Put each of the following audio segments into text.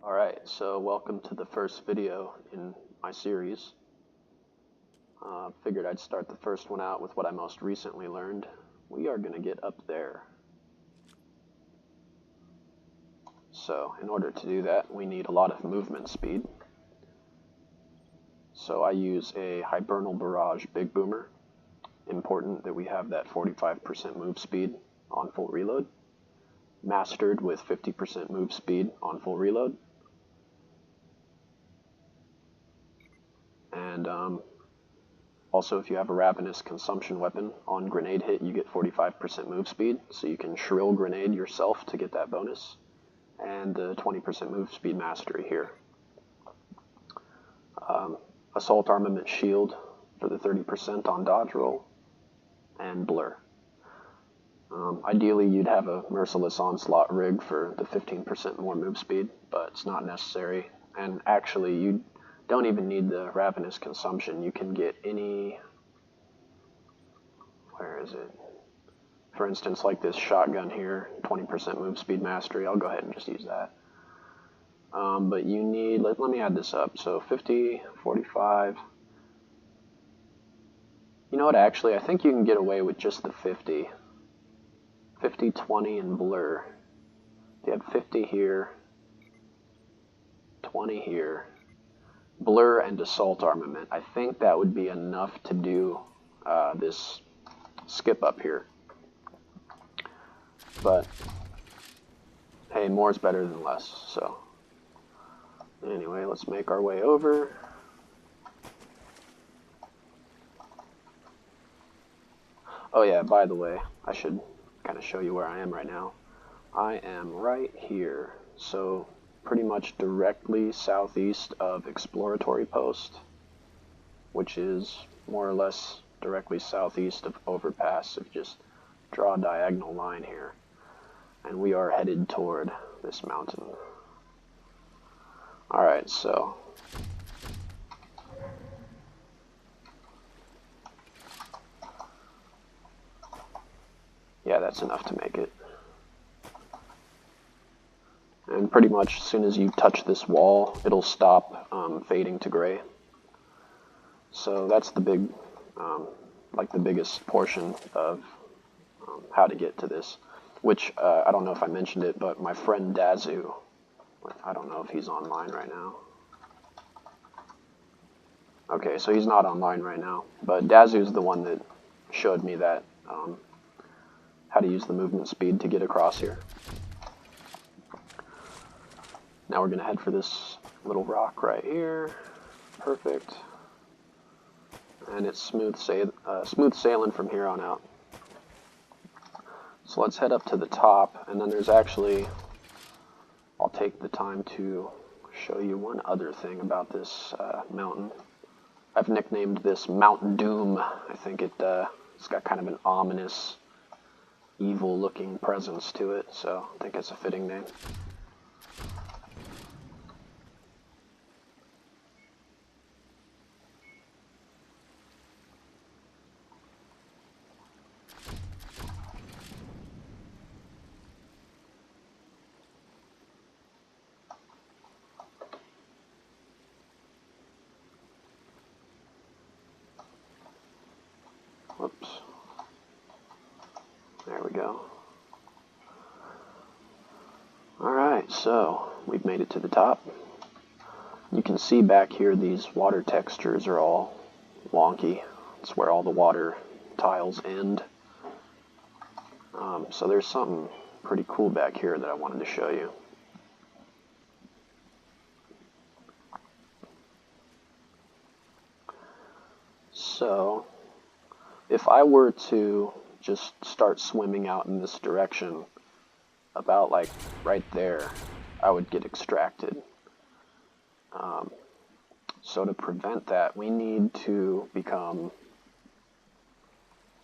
Alright, so welcome to the first video in my series. Figured I'd start the first one out with what I most recently learned. We are going to get up there. So, in order to do that, we need a lot of movement speed. So I use a Hibernal Barrage Big Boomer. Important that we have that 45% move speed on full reload. Mastered with 50% move speed on full reload. And also, if you have a Ravenous Consumption weapon, on grenade hit you get 45% move speed, so you can shrill grenade yourself to get that bonus. And the 20% move speed mastery here. Assault Armament Shield for the 30% on dodge roll. And Blur. Ideally, you'd have a Merciless Onslaught rig for the 15% more move speed, but it's not necessary. And actually, you don't even need the Ravenous Consumption. You can get any... Where is it? For instance, like this shotgun here, 20% move speed mastery. I'll go ahead and just use that. But you need... Let me add this up. So 50, 45... You know what, actually, I think you can get away with just the 50. 50, 20, and Blur. You have 50 here, 20 here, Blur and Assault Armament. I think that would be enough to do this skip up here. But, hey, more is better than less, so. Anyway, let's make our way over. Oh yeah, by the way, I should kind of show you where I am right now. I am right here, so pretty much directly southeast of Exploratory Post, which is more or less directly southeast of Overpass. If you just draw a diagonal line here, and we are headed toward this mountain. Alright, so yeah, that's enough to make it. And pretty much as soon as you touch this wall, it'll stop fading to gray. So that's the big, like the biggest portion of how to get to this. Which, I don't know if I mentioned it, but my friend Dazzu, I don't know if he's online right now. Okay, so he's not online right now, but Dazzu's the one that showed me that, how to use the movement speed to get across here. Now we're going to head for this little rock right here. Perfect. And it's smooth sailing from here on out. So let's head up to the top, and then there's actually, I'll take the time to show you one other thing about this mountain. I've nicknamed this Mount Doom. I think it's got kind of an ominous, evil-looking presence to it, so I think it's a fitting name. Whoops. There we go. Alright, so we've made it to the top. You can see back here these water textures are all wonky. It's where all the water tiles end. So there's something pretty cool back here that I wanted to show you. So, if I were to just start swimming out in this direction, about like right there, I would get extracted. So to prevent that, we need to become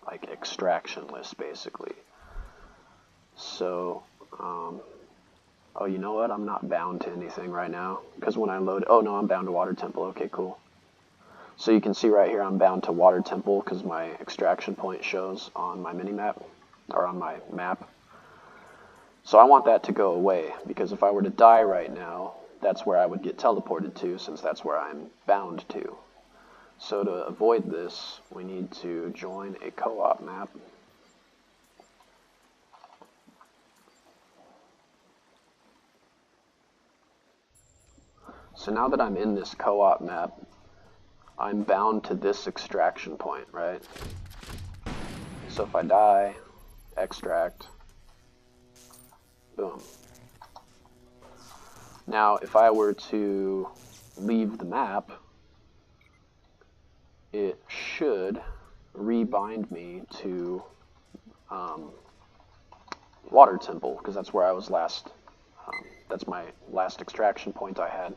like extractionless, basically. So, oh, you know what? I'm not bound to anything right now, because when I load, oh no, I'm bound to Water Temple. Okay, cool. So you can see right here I'm bound to Water Temple because my extraction point shows on my minimap, or on my map. So I want that to go away, because if I were to die right now, that's where I would get teleported to, since that's where I'm bound to. So to avoid this, we need to join a co-op map. So now that I'm in this co-op map, I'm bound to this extraction point, right? So if I die, extract, boom. Now, if I were to leave the map, it should rebind me to Water Temple, because that's where I was last. That's my last extraction point I had.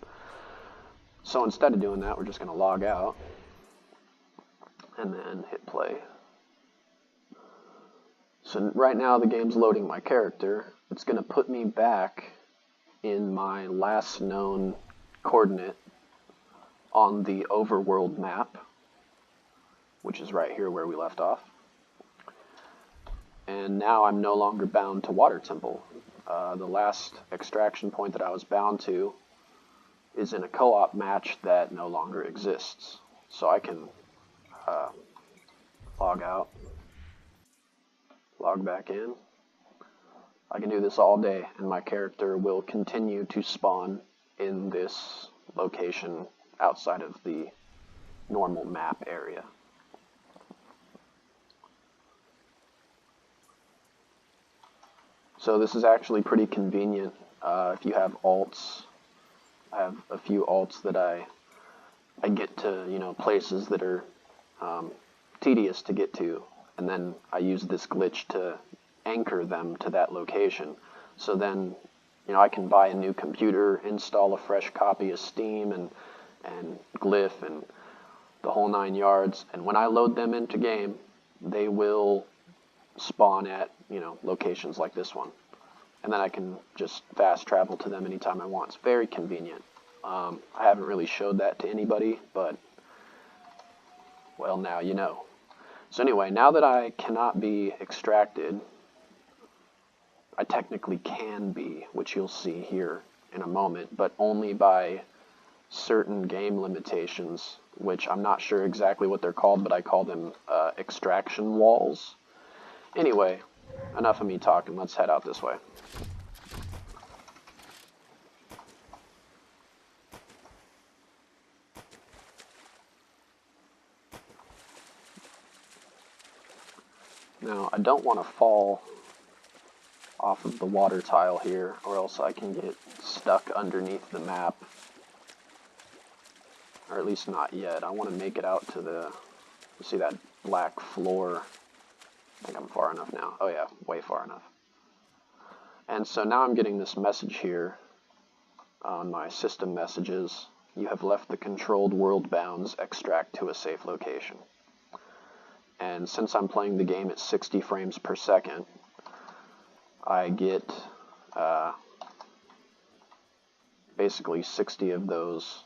So instead of doing that, we're just going to log out and then hit play. So right now the game's loading my character. It's going to put me back in my last known coordinate on the overworld map, which is right here where we left off. And now I'm no longer bound to Water Temple. The last extraction point that I was bound to is in a co-op match that no longer exists. So I can log out, log back in. I can do this all day, and my character will continue to spawn in this location outside of the normal map area. So this is actually pretty convenient if you have alts. I have a few alts that I get to, places that are tedious to get to, and then I use this glitch to anchor them to that location. So then, I can buy a new computer, install a fresh copy of Steam and Glyph and the whole 9 yards, and when I load them into game, they will spawn at, locations like this one. And then I can just fast travel to them anytime I want. It's very convenient. I haven't really showed that to anybody, but, well, now you know. So anyway, now that I cannot be extracted, I technically can be, which you'll see here in a moment, but only by certain game limitations, which I'm not sure exactly what they're called, but I call them extraction walls. Anyway, enough of me talking. Let's head out this way. Now, I don't want to fall off of the water tile here, or else I can get stuck underneath the map. Or at least not yet. I want to make it out to the... See that black floor? I think I'm far enough now. Oh yeah, way far enough. And so now I'm getting this message here on my system messages. You have left the controlled world bounds. Extract to a safe location. And since I'm playing the game at 60 frames per second, I get basically 60 of those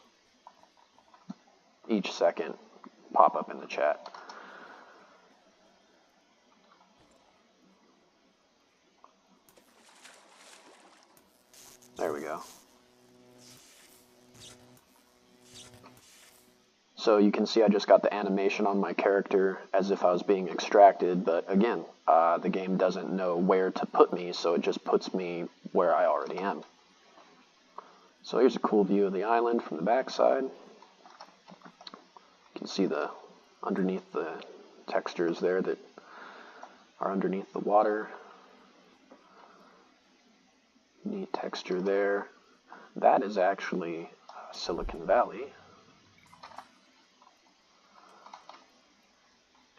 each second pop up in the chat. There we go. So you can see I just got the animation on my character as if I was being extracted, but again, the game doesn't know where to put me, so it just puts me where I already am. So here's a cool view of the island from the backside. You can see the underneath the textures there that are underneath the water. Neat texture there. That is actually Silicon Valley.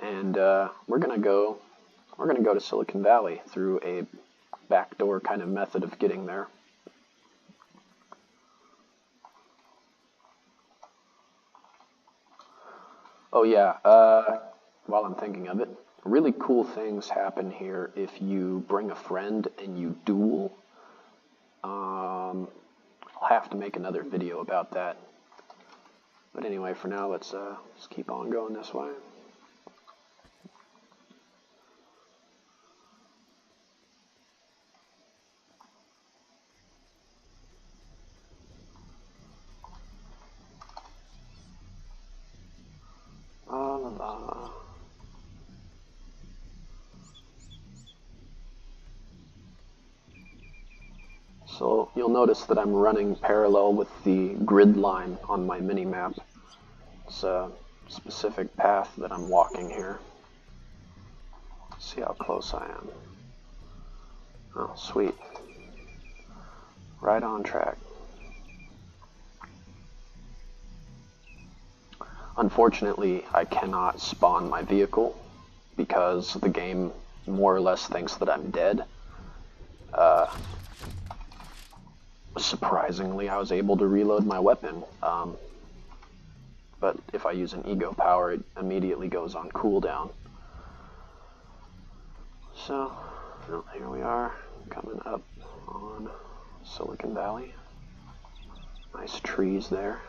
And we're gonna go to Silicon Valley through a backdoor kind of method of getting there. Oh yeah, while I'm thinking of it, really cool things happen here if you bring a friend and you duel. I'll have to make another video about that. But anyway, for now, let's keep on going this way. you'll notice that I'm running parallel with the grid line on my mini-map. It's a specific path that I'm walking here. Let's see how close I am. Oh, sweet. Right on track. Unfortunately, I cannot spawn my vehicle because the game more or less thinks that I'm dead. Surprisingly, I was able to reload my weapon, but if I use an ego power, it immediately goes on cooldown. So, well, here we are, coming up on Silicon Valley. Nice trees there.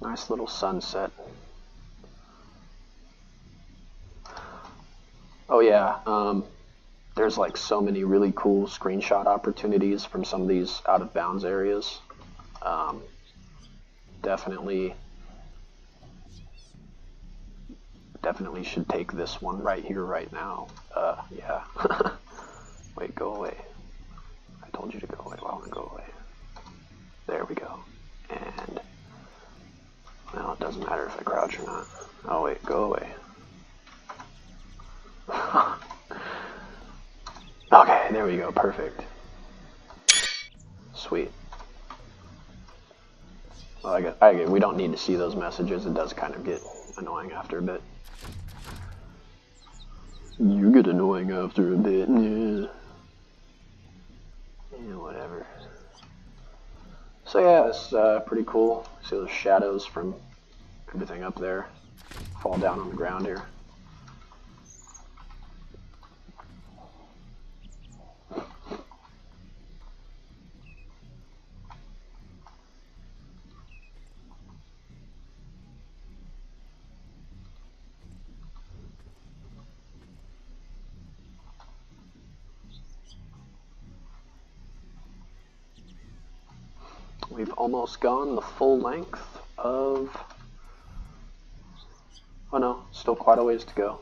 Nice little sunset. Oh yeah, there's like so many really cool screenshot opportunities from some of these out of bounds areas. Definitely should take this one right here, right now. Yeah. Wait, go away. I told you to go away. Well, then go away. There we go. And well, it doesn't matter if I crouch or not. Oh wait, go away. Okay, there we go, perfect. Sweet. Well, we don't need to see those messages. It does kind of get annoying after a bit. You get annoying after a bit, yeah. Yeah, whatever. So yeah, it's pretty cool. See those shadows from everything up there fall down on the ground here. We've almost gone the full length of... Oh no, still quite a ways to go.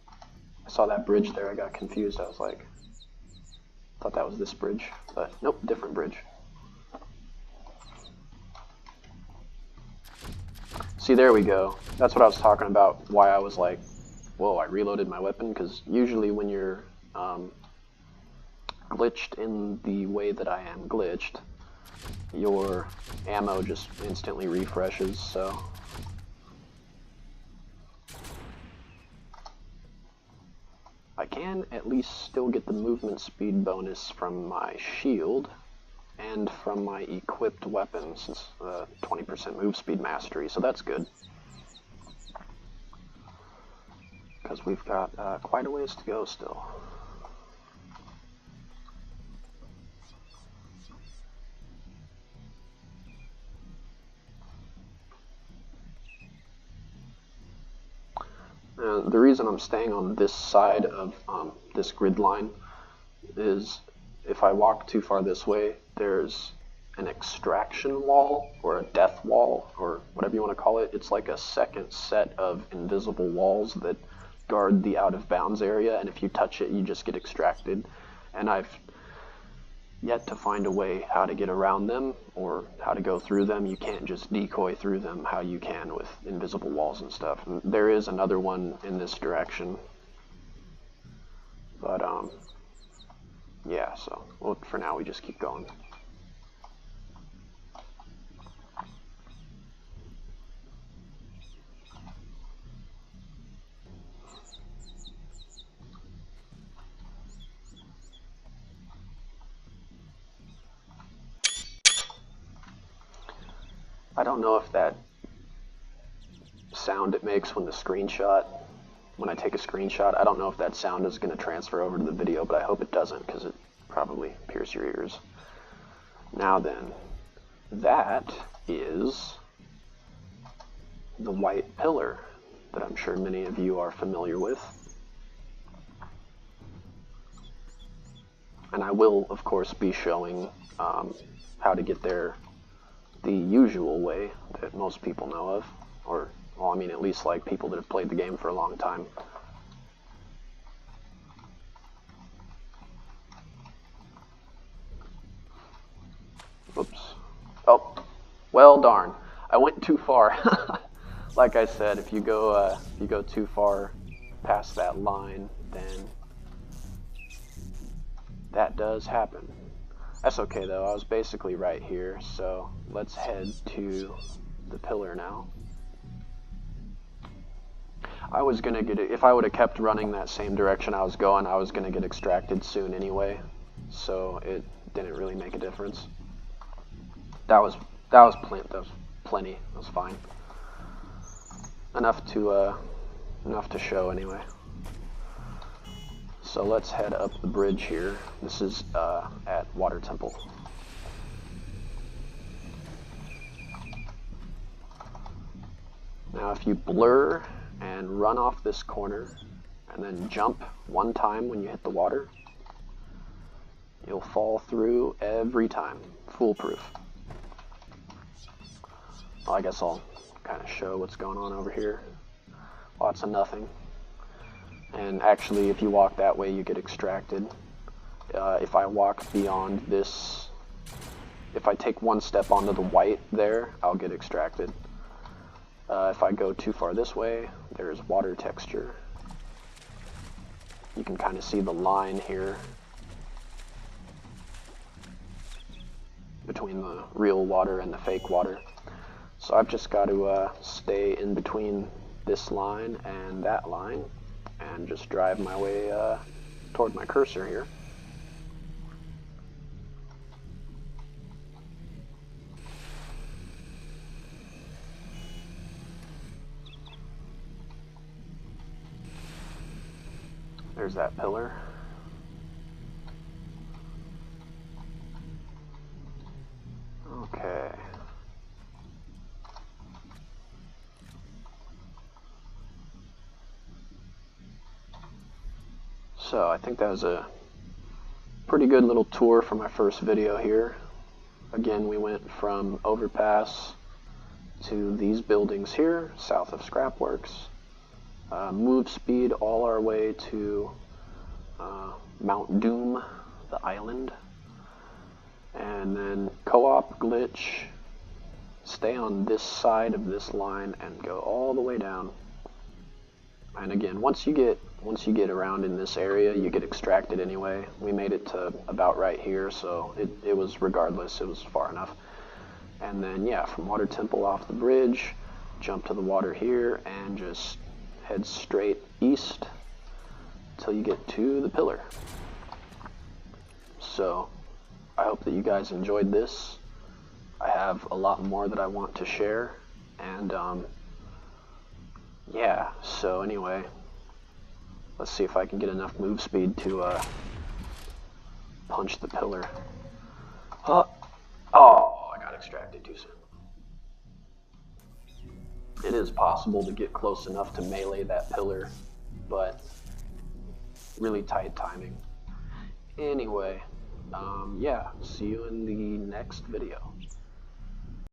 I saw that bridge there, I got confused. I was like, thought that was this bridge, but nope, different bridge. See, there we go. That's what I was talking about, why I was like, whoa, I reloaded my weapon, because usually when you're glitched in the way that I am glitched, your ammo just instantly refreshes, so... I can at least still get the movement speed bonus from my shield and from my equipped weapon, since 20% move speed mastery, so that's good. Because we've got quite a ways to go still. The reason I'm staying on this side of this grid line is if I walk too far this way, there's an extraction wall, or a death wall, or whatever you want to call it. It's like a second set of invisible walls that guard the out of bounds area, and if you touch it, you just get extracted. And I've yet to find a way how to get around them or how to go through them. You can't just decoy through them how you can with invisible walls and stuff. And there is another one in this direction, but yeah, so well, for now we just keep going. I don't know if that sound it makes when I take a screenshot, I don't know if that sound is going to transfer over to the video, but I hope it doesn't, because it probably pierces your ears. Now then, that is the white pillar that I'm sure many of you are familiar with. And I will, of course, be showing how to get there the usual way that most people know of, or, well, I mean, at least like people that have played the game for a long time. Oops. Oh, well, darn. I went too far. Like I said, if you go too far past that line, then that does happen. That's okay though, I was basically right here, so let's head to the pillar now. I was gonna get it, if I would have kept running that same direction I was going, I was gonna get extracted soon anyway, so it didn't really make a difference. That was plenty, that was fine. Enough to show anyway. So let's head up the bridge here. This is at Water Temple. Now if you blur and run off this corner and then jump one time when you hit the water, you'll fall through every time. Foolproof. Well, I guess I'll kind of show what's going on over here. Lots of nothing. And actually, if you walk that way, you get extracted. If I walk beyond this, if I take one step onto the white there, I'll get extracted. If I go too far this way, there's water texture. You can kind of see the line here between the real water and the fake water. So I've just got to stay in between this line and that line and just drive my way toward my cursor here. There's that pillar. Okay. So I think that was a pretty good little tour for my first video here. Again, we went from Overpass to these buildings here, south of Scrapworks. Move speed all our way to Mount Doom, the island. And then co-op glitch, stay on this side of this line and go all the way down. And again, once you get around in this area, you get extracted anyway. We made it to about right here, so it was regardless, it was far enough. And then yeah, from Water Temple off the bridge, jump to the water here and just head straight east till you get to the pillar. So I hope that you guys enjoyed this. I have a lot more that I want to share, and yeah, so anyway, let's see if I can get enough move speed to punch the pillar. Oh, I got extracted too soon. It is possible to get close enough to melee that pillar, but really tight timing. Anyway, yeah, see you in the next video.